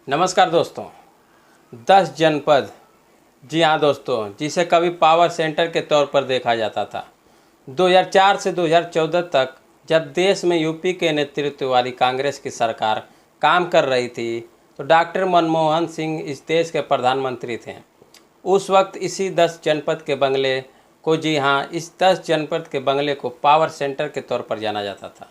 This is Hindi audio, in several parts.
नमस्कार दोस्तों। 10 जनपद, जी हाँ दोस्तों, जिसे कभी पावर सेंटर के तौर पर देखा जाता था। 2004 से 2014 तक जब देश में यूपी के नेतृत्व वाली कांग्रेस की सरकार काम कर रही थी तो डॉक्टर मनमोहन सिंह इस देश के प्रधानमंत्री थे। उस वक्त इसी 10 जनपद के बंगले को, जी हाँ, इस 10 जनपद के बंगले को पावर सेंटर के तौर पर जाना जाता था।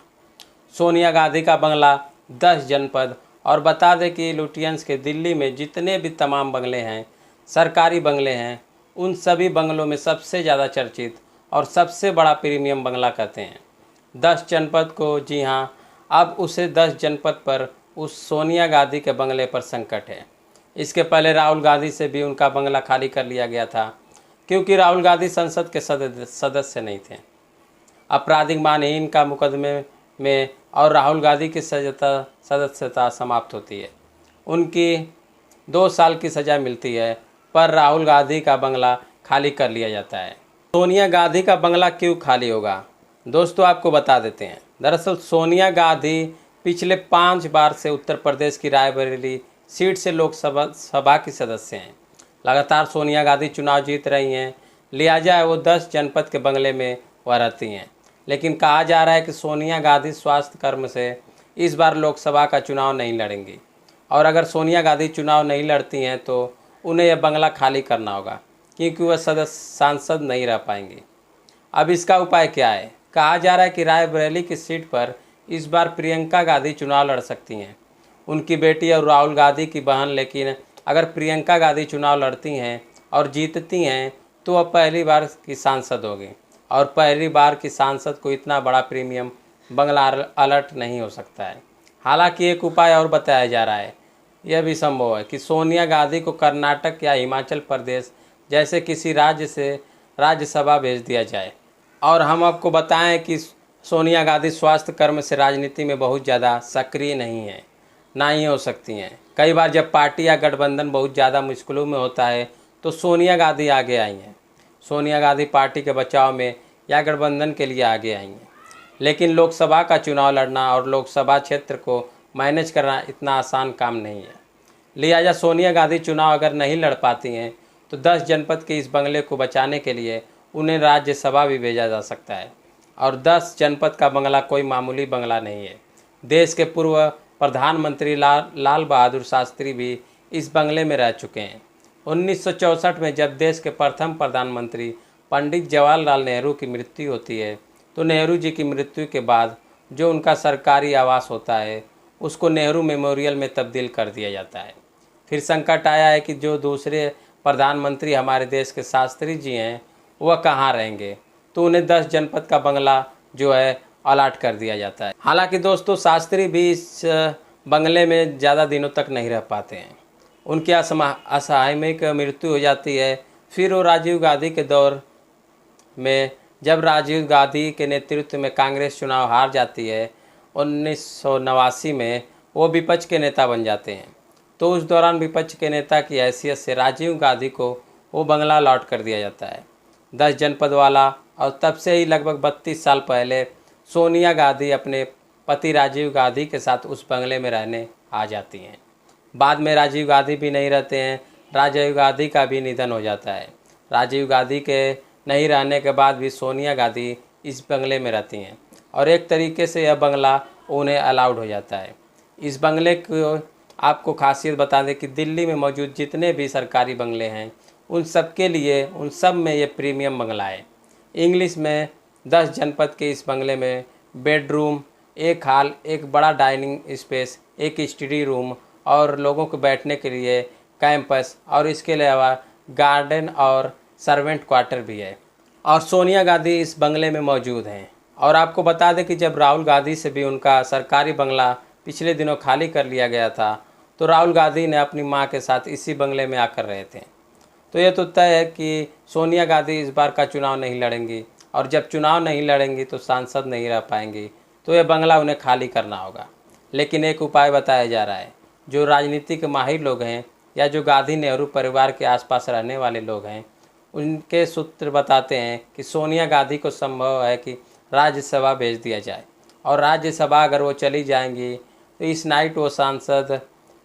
सोनिया गांधी का बंगला 10 जनपद, और बता दें कि लुटियंस के दिल्ली में जितने भी तमाम बंगले हैं, सरकारी बंगले हैं, उन सभी बंगलों में सबसे ज़्यादा चर्चित और सबसे बड़ा प्रीमियम बंगला कहते हैं 10 जनपद को। जी हाँ, अब उसे 10 जनपद पर उस सोनिया गांधी के बंगले पर संकट है। इसके पहले राहुल गांधी से भी उनका बंगला खाली कर लिया गया था, क्योंकि राहुल गांधी संसद के सदस्य नहीं थे। आपराधिक मानहानि का मुकदमे में और राहुल गांधी की सदस्यता समाप्त होती है। उनकी 2 साल की सज़ा मिलती है, पर राहुल गांधी का बंगला खाली कर लिया जाता है। सोनिया गांधी का बंगला क्यों खाली होगा दोस्तों, आपको बता देते हैं। दरअसल सोनिया गांधी पिछले 5 बार से उत्तर प्रदेश की रायबरेली सीट से लोकसभा की सदस्य हैं। लगातार सोनिया गांधी चुनाव जीत रही हैं, लिहाजा वो 10 जनपद के बंगले में वह रहती हैं। लेकिन कहा जा रहा है कि सोनिया गांधी स्वास्थ्य कर्म से इस बार लोकसभा का चुनाव नहीं लड़ेंगी, और अगर सोनिया गांधी चुनाव नहीं लड़ती हैं तो उन्हें यह बंगला खाली करना होगा, क्योंकि वह सांसद नहीं रह पाएंगी। अब इसका उपाय क्या है? कहा जा रहा है कि रायबरेली की सीट पर इस बार प्रियंका गांधी चुनाव लड़ सकती हैं, उनकी बेटी और राहुल गांधी की बहन। लेकिन अगर प्रियंका गांधी चुनाव लड़ती हैं और जीतती हैं तो वह पहली बार की सांसद होगी, और पहली बार की सांसद को इतना बड़ा प्रीमियम बंगला अलर्ट नहीं हो सकता है। हालांकि एक उपाय और बताया जा रहा है, यह भी संभव है कि सोनिया गांधी को कर्नाटक या हिमाचल प्रदेश जैसे किसी राज्य से राज्यसभा भेज दिया जाए। और हम आपको बताएं कि सोनिया गांधी स्वास्थ्य कर्म से राजनीति में बहुत ज़्यादा सक्रिय नहीं है, ना ही हो सकती हैं। कई बार जब पार्टी या गठबंधन बहुत ज़्यादा मुश्किलों में होता है तो सोनिया गांधी आगे आई हैं। सोनिया गांधी पार्टी के बचाव में या गठबंधन के लिए आगे आई हैं। लेकिन लोकसभा का चुनाव लड़ना और लोकसभा क्षेत्र को मैनेज करना इतना आसान काम नहीं है। लिहाजा सोनिया गांधी चुनाव अगर नहीं लड़ पाती हैं तो 10 जनपद के इस बंगले को बचाने के लिए उन्हें राज्यसभा भी भेजा जा सकता है। और 10 जनपद का बंगला कोई मामूली बंगला नहीं है। देश के पूर्व प्रधानमंत्री लाल बहादुर शास्त्री भी इस बंगले में रह चुके हैं। 1964 में जब देश के प्रथम प्रधानमंत्री पंडित जवाहरलाल नेहरू की मृत्यु होती है तो नेहरू जी की मृत्यु के बाद जो उनका सरकारी आवास होता है उसको नेहरू मेमोरियल में तब्दील कर दिया जाता है। फिर संकट आया है कि जो दूसरे प्रधानमंत्री हमारे देश के शास्त्री जी हैं वह कहाँ रहेंगे, तो उन्हें 10 जनपद का बंगला जो है अलॉट कर दिया जाता है। हालांकि दोस्तों, शास्त्री भी इस बंगले में ज़्यादा दिनों तक नहीं रह पाते हैं। उनकी असामयिक मृत्यु हो जाती है। फिर वो राजीव गांधी के दौर में, जब राजीव गांधी के नेतृत्व में कांग्रेस चुनाव हार जाती है 1989 में, वो विपक्ष के नेता बन जाते हैं। तो उस दौरान विपक्ष के नेता की हैसियत से राजीव गांधी को वो बंगला अलॉट कर दिया जाता है 10 जनपद वाला। और तब से ही लगभग 32 साल पहले सोनिया गांधी अपने पति राजीव गांधी के साथ उस बंगले में रहने आ जाती हैं। बाद में राजीव गांधी भी नहीं रहते हैं, राजीव गांधी का भी निधन हो जाता है। राजीव गांधी के नहीं रहने के बाद भी सोनिया गांधी इस बंगले में रहती हैं, और एक तरीके से यह बंगला उन्हें अलाउड हो जाता है। इस बंगले को आपको खासियत बता दें कि दिल्ली में मौजूद जितने भी सरकारी बंगले हैं उन सब के लिए, उन सब में ये प्रीमियम बंगला है। इंग्लिश में 10 जनपद के इस बंगले में बेडरूम, एक हॉल, एक बड़ा डाइनिंग स्पेस, एक स्टडी रूम और लोगों को बैठने के लिए कैंपस, और इसके अलावा गार्डन और सर्वेंट क्वार्टर भी है। और सोनिया गांधी इस बंगले में मौजूद हैं। और आपको बता दें कि जब राहुल गांधी से भी उनका सरकारी बंगला पिछले दिनों खाली कर लिया गया था तो राहुल गांधी ने अपनी मां के साथ इसी बंगले में आकर रहे थे। तो ये तो तय है कि सोनिया गांधी इस बार का चुनाव नहीं लड़ेंगी, और जब चुनाव नहीं लड़ेंगी तो सांसद नहीं रह पाएंगी, तो यह बंगला उन्हें खाली करना होगा। लेकिन एक उपाय बताया जा रहा है। जो राजनीतिक माहिर लोग हैं या जो गांधी नेहरू परिवार के आसपास रहने वाले लोग हैं, उनके सूत्र बताते हैं कि सोनिया गांधी को संभव है कि राज्यसभा भेज दिया जाए, और राज्यसभा अगर वो चली जाएंगी तो इस नाइट वो सांसद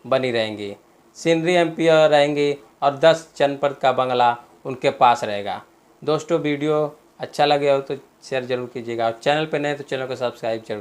बनी रहेंगी, सीनरी एमपी रहेंगी और 10 जनपद का बंगला उनके पास रहेगा। दोस्तों वीडियो अच्छा लगे हो तो शेयर ज़रूर कीजिएगा और चैनल पर नए तो चैनल को सब्सक्राइब जरूर।